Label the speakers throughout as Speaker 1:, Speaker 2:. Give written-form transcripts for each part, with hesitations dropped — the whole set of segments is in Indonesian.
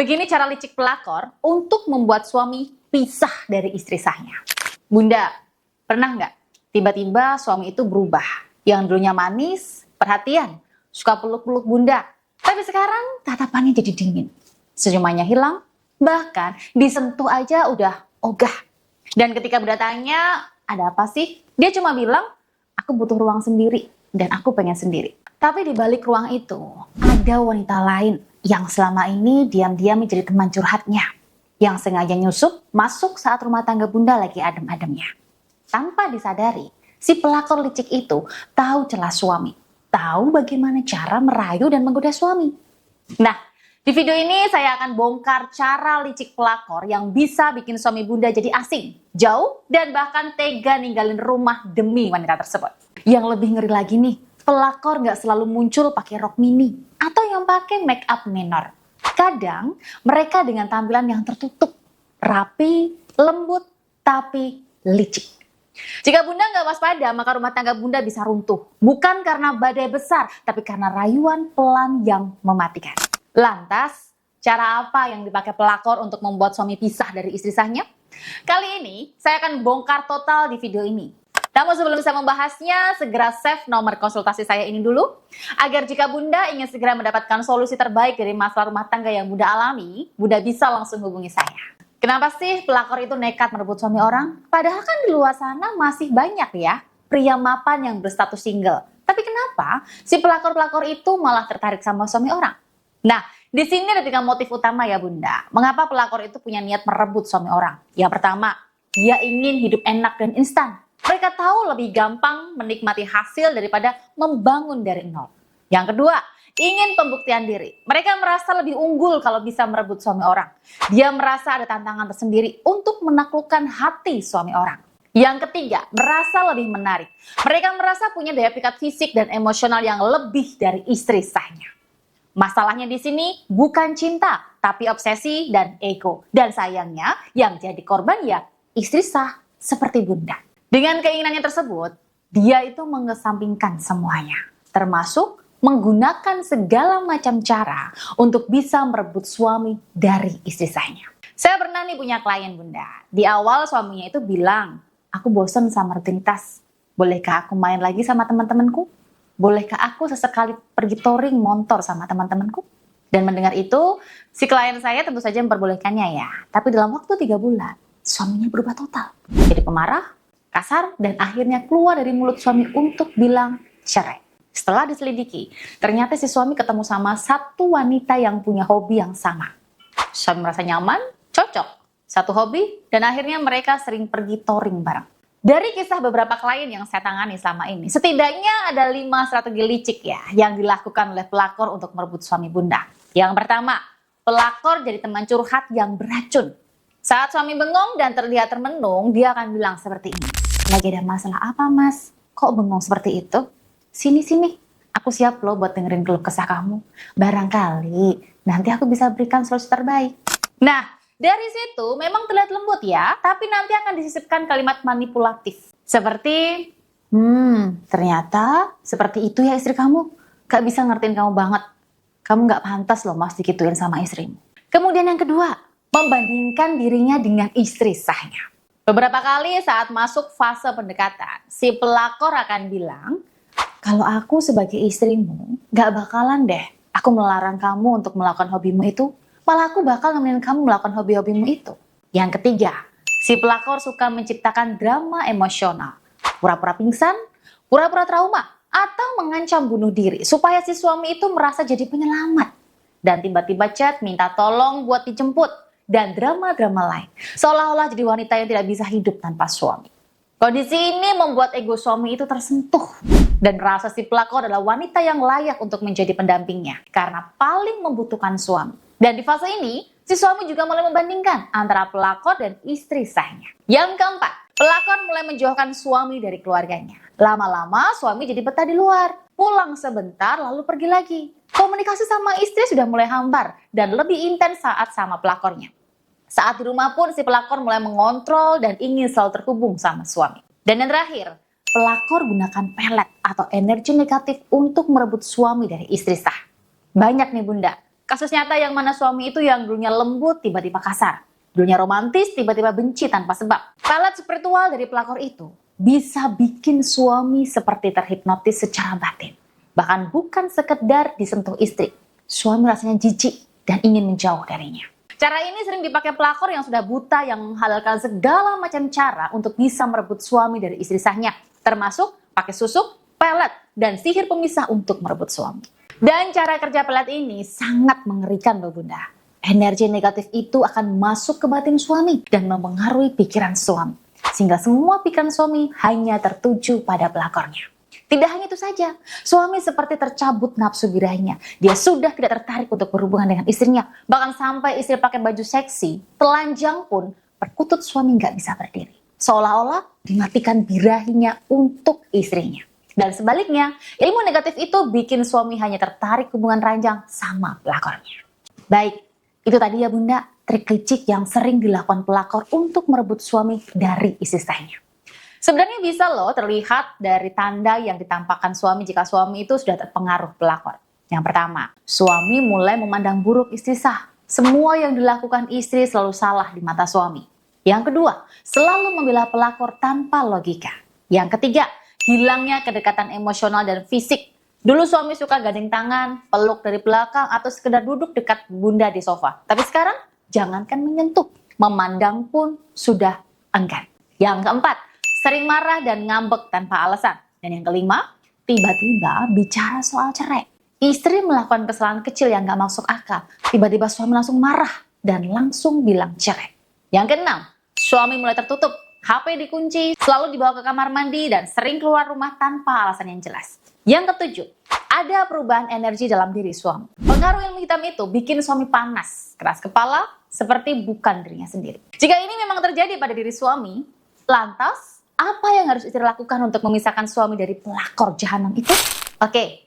Speaker 1: Begini cara licik pelakor untuk membuat suami pisah dari istri sahnya. Bunda, pernah nggak tiba-tiba suami itu berubah? Yang dulunya manis, perhatian, suka peluk-peluk bunda. Tapi sekarang tatapannya jadi dingin. Senyumannya hilang, bahkan disentuh aja udah ogah. Dan ketika bunda tanya, ada apa sih? Dia cuma bilang, aku butuh ruang sendiri dan aku pengen sendiri. Tapi di balik ruang itu, ada wanita lain yang selama ini diam-diam menjadi teman curhatnya, yang sengaja nyusup masuk saat rumah tangga bunda lagi adem-ademnya. Tanpa disadari, si pelakor licik itu tahu celah suami, tahu bagaimana cara merayu dan menggoda suami. Nah, di video ini saya akan bongkar cara licik pelakor yang bisa bikin suami bunda jadi asing, jauh, dan bahkan tega ninggalin rumah demi wanita tersebut. Yang lebih ngeri lagi nih, pelakor nggak selalu muncul pakai rok mini atau yang pakai make up minor. Kadang mereka dengan tampilan yang tertutup, rapi, lembut, tapi licik. Jika bunda nggak waspada, maka rumah tangga bunda bisa runtuh. Bukan karena badai besar, tapi karena rayuan pelan yang mematikan. Lantas, cara apa yang dipakai pelakor untuk membuat suami pisah dari istri sahnya? Kali ini, saya akan bongkar total di video ini. Namun sebelum bisa membahasnya, segera save nomor konsultasi saya ini dulu. Agar jika bunda ingin segera mendapatkan solusi terbaik dari masalah rumah tangga yang bunda alami, bunda bisa langsung hubungi saya. Kenapa sih pelakor itu nekat merebut suami orang? Padahal kan di luar sana masih banyak ya pria mapan yang berstatus single. Tapi kenapa si pelakor-pelakor itu malah tertarik sama suami orang? Nah, di sini ada 3 motif utama ya bunda. Mengapa pelakor itu punya niat merebut suami orang? Yang pertama, dia ingin hidup enak dan instan. Mereka tahu lebih gampang menikmati hasil daripada membangun dari nol. Yang kedua, ingin pembuktian diri. Mereka merasa lebih unggul kalau bisa merebut suami orang. Dia merasa ada tantangan tersendiri untuk menaklukkan hati suami orang. Yang ketiga, merasa lebih menarik. Mereka merasa punya daya pikat fisik dan emosional yang lebih dari istri sahnya. Masalahnya di sini bukan cinta, tapi obsesi dan ego. Dan sayangnya yang jadi korban ya istri sah seperti bunda. Dengan keinginannya tersebut, dia itu mengesampingkan semuanya, termasuk menggunakan segala macam cara untuk bisa merebut suami dari istri sahnya. Saya pernah nih punya klien bunda. Di awal suaminya itu bilang, aku bosen sama rutinitas. Bolehkah aku main lagi sama teman-temanku? Bolehkah aku sesekali pergi touring motor sama teman-temanku? Dan mendengar itu, si klien saya tentu saja memperbolehkannya ya. Tapi dalam waktu 3 bulan, suaminya berubah total. Jadi pemarah, kasar, dan akhirnya keluar dari mulut suami untuk bilang cerai. Setelah diselidiki, ternyata si suami ketemu sama satu wanita yang punya hobi yang sama. Suami merasa nyaman, cocok, satu hobi, dan akhirnya mereka sering pergi touring bareng. Dari kisah beberapa klien yang saya tangani selama ini, setidaknya ada 5 strategi licik ya yang dilakukan oleh pelakor untuk merebut suami bunda. Yang pertama, pelakor jadi teman curhat yang beracun. Saat suami bengong dan terlihat termenung, dia akan bilang seperti ini. Lagi ada masalah apa mas? Kok bengong seperti itu? Sini, aku siap loh buat dengerin keluh kesah kamu. Barangkali nanti aku bisa berikan solusi terbaik. Nah, dari situ memang terlihat lembut ya, tapi nanti akan disisipkan kalimat manipulatif. Seperti, ternyata seperti itu ya istri kamu. Gak bisa ngertiin kamu banget. Kamu gak pantas loh mas digituin sama istrimu. Kemudian yang kedua, membandingkan dirinya dengan istri sahnya. Beberapa kali saat masuk fase pendekatan, si pelakor akan bilang, kalau aku sebagai istrimu, gak bakalan deh aku melarang kamu untuk melakukan hobimu itu, malah aku bakal nemenin kamu melakukan hobi-hobimu itu. Yang ketiga, si pelakor suka menciptakan drama emosional, pura-pura pingsan, pura-pura trauma, atau mengancam bunuh diri, supaya si suami itu merasa jadi penyelamat. Dan tiba-tiba chat minta tolong buat dijemput, dan drama-drama lain. Seolah-olah jadi wanita yang tidak bisa hidup tanpa suami. Kondisi ini membuat ego suami itu tersentuh. Dan merasa si pelakor adalah wanita yang layak untuk menjadi pendampingnya. Karena paling membutuhkan suami. Dan di fase ini, si suami juga mulai membandingkan antara pelakor dan istri sahnya. Yang keempat, pelakor mulai menjauhkan suami dari keluarganya. Lama-lama suami jadi betah di luar. Pulang sebentar lalu pergi lagi. Komunikasi sama istri sudah mulai hambar dan lebih intens saat sama pelakornya. Saat di rumah pun si pelakor mulai mengontrol dan ingin selalu terhubung sama suami. Dan yang terakhir, pelakor gunakan pelet atau energi negatif untuk merebut suami dari istri sah. Banyak nih bunda, Kasus nyata yang mana suami itu yang dulunya lembut tiba-tiba kasar, dulunya romantis tiba-tiba benci tanpa sebab. Pelet spiritual dari pelakor itu bisa bikin suami seperti terhipnotis secara batin. Bahkan bukan sekedar disentuh istri, suami rasanya jijik dan ingin menjauh darinya. Cara ini sering dipakai pelakor yang sudah buta yang menghalalkan segala macam cara untuk bisa merebut suami dari istri sahnya, termasuk pakai susuk, pelet, dan sihir pemisah untuk merebut suami. Dan cara kerja pelet ini sangat mengerikan loh Bunda. Energi negatif itu akan masuk ke batin suami dan mempengaruhi pikiran suami. Sehingga semua pikiran suami hanya tertuju pada pelakornya. Tidak hanya itu saja, suami seperti tercabut nafsu birahinya. Dia sudah tidak tertarik untuk berhubungan dengan istrinya. Bahkan sampai istri pakai baju seksi, telanjang pun perkutut suami nggak bisa berdiri. Seolah-olah dimatikan birahinya untuk istrinya. Dan sebaliknya, ilmu negatif itu bikin suami hanya tertarik hubungan ranjang sama pelakornya. Baik, itu tadi ya Bunda, trik licik yang sering dilakukan pelakor untuk merebut suami dari istri sahnya. Sebenarnya bisa loh terlihat dari tanda yang ditampakkan suami jika suami itu sudah terpengaruh pelakor. Yang pertama, suami mulai memandang buruk istri sah. Semua yang dilakukan istri selalu salah di mata suami. Yang kedua, selalu membela pelakor tanpa logika. Yang ketiga, hilangnya kedekatan emosional dan fisik. Dulu suami suka gandeng tangan, peluk dari belakang, atau sekedar duduk dekat Bunda di sofa. Tapi sekarang, jangankan menyentuh, memandang pun sudah enggan. Yang keempat, sering marah dan ngambek tanpa alasan. Dan yang kelima, tiba-tiba bicara soal cerai. Istri melakukan kesalahan kecil yang gak masuk akal. Tiba-tiba suami langsung marah dan langsung bilang cerai. Yang keenam, suami mulai tertutup. HP dikunci, selalu dibawa ke kamar mandi, dan sering keluar rumah tanpa alasan yang jelas. Yang ketujuh, ada perubahan energi dalam diri suami. Pengaruh ilmu hitam itu bikin suami panas, keras kepala, seperti bukan dirinya sendiri. Jika ini memang terjadi pada diri suami, lantas apa yang harus istri lakukan untuk memisahkan suami dari pelakor jahanam itu? Oke,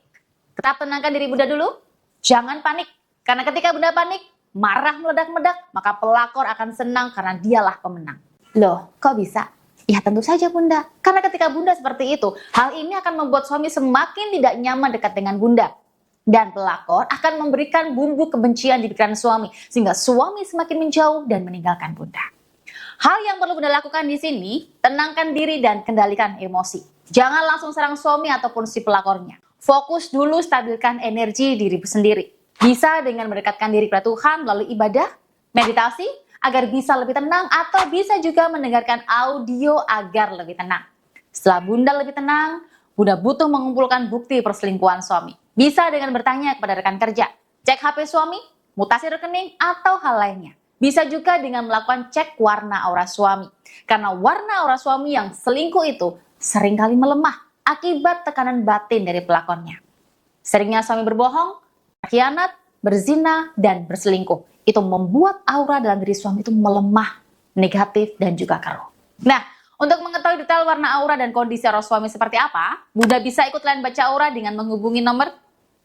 Speaker 1: tetap tenangkan diri Bunda dulu, jangan panik. Karena ketika Bunda panik, marah meledak-meledak, maka pelakor akan senang karena dialah pemenang. Loh, kok bisa? Ya tentu saja Bunda, karena ketika Bunda seperti itu, hal ini akan membuat suami semakin tidak nyaman dekat dengan Bunda. Dan pelakor akan memberikan bumbu kebencian di pikiran suami, sehingga suami semakin menjauh dan meninggalkan Bunda. Hal yang perlu Bunda lakukan di sini, tenangkan diri dan kendalikan emosi. Jangan langsung serang suami ataupun si pelakornya. Fokus dulu stabilkan energi diri sendiri. Bisa dengan mendekatkan diri kepada Tuhan melalui ibadah, meditasi, agar bisa lebih tenang, atau bisa juga mendengarkan audio agar lebih tenang. Setelah Bunda lebih tenang, Bunda butuh mengumpulkan bukti perselingkuhan suami. Bisa dengan bertanya kepada rekan kerja, cek HP suami, mutasi rekening, atau hal lainnya. Bisa juga dengan melakukan cek warna aura suami. Karena warna aura suami yang selingkuh itu seringkali melemah akibat tekanan batin dari pelakornya. Seringnya suami berbohong, berkhianat, berzina, dan berselingkuh. Itu membuat aura dalam diri suami itu melemah, negatif, dan juga keruh. Nah, untuk mengetahui detail warna aura dan kondisi aura suami seperti apa, Bunda bisa ikut lain baca aura dengan menghubungi nomor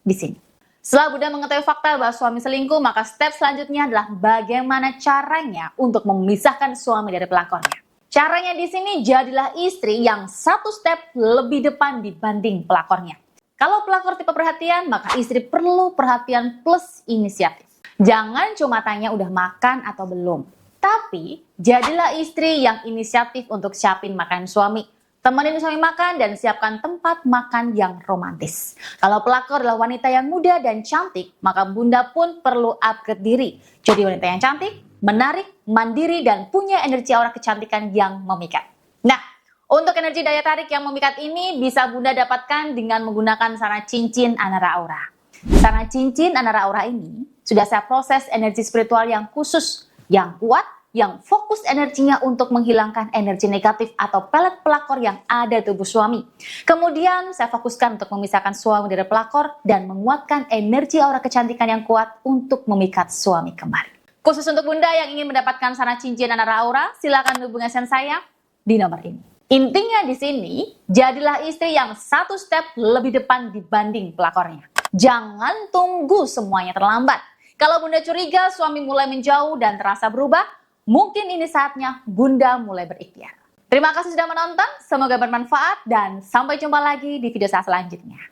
Speaker 1: di sini. Setelah Bunda mengetahui fakta bahwa suami selingkuh, maka step selanjutnya adalah bagaimana caranya untuk memisahkan suami dari pelakornya. Caranya di sini, jadilah istri yang satu step lebih depan dibanding pelakornya. Kalau pelakor tipe perhatian, maka istri perlu perhatian plus inisiatif. Jangan cuma tanya udah makan atau belum. Tapi, jadilah istri yang inisiatif untuk siapin makanan suami. Temenin suami makan dan siapkan tempat makan yang romantis. Kalau pelakor adalah wanita yang muda dan cantik, maka Bunda pun perlu upgrade diri. Jadi wanita yang cantik, menarik, mandiri, dan punya energi aura kecantikan yang memikat. Nah, untuk energi daya tarik yang memikat ini bisa Bunda dapatkan dengan menggunakan sarana cincin Anara Aura. Sarana cincin Anara Aura ini sudah saya proses energi spiritual yang khusus, yang kuat, yang fokus energinya untuk menghilangkan energi negatif atau pelet pelakor yang ada di tubuh suami. Kemudian saya fokuskan untuk memisahkan suami dari pelakor dan menguatkan energi aura kecantikan yang kuat untuk memikat suami kembali. Khusus untuk Bunda yang ingin mendapatkan sarana cincin Anara Aura, silakan hubungi saya di nomor ini. Intinya di sini, jadilah istri yang satu step lebih depan dibanding pelakornya. Jangan tunggu semuanya terlambat. Kalau Bunda curiga suami mulai menjauh dan terasa berubah, mungkin ini saatnya Bunda mulai berikhtiar. Terima kasih sudah menonton, semoga bermanfaat dan sampai jumpa lagi di video saya selanjutnya.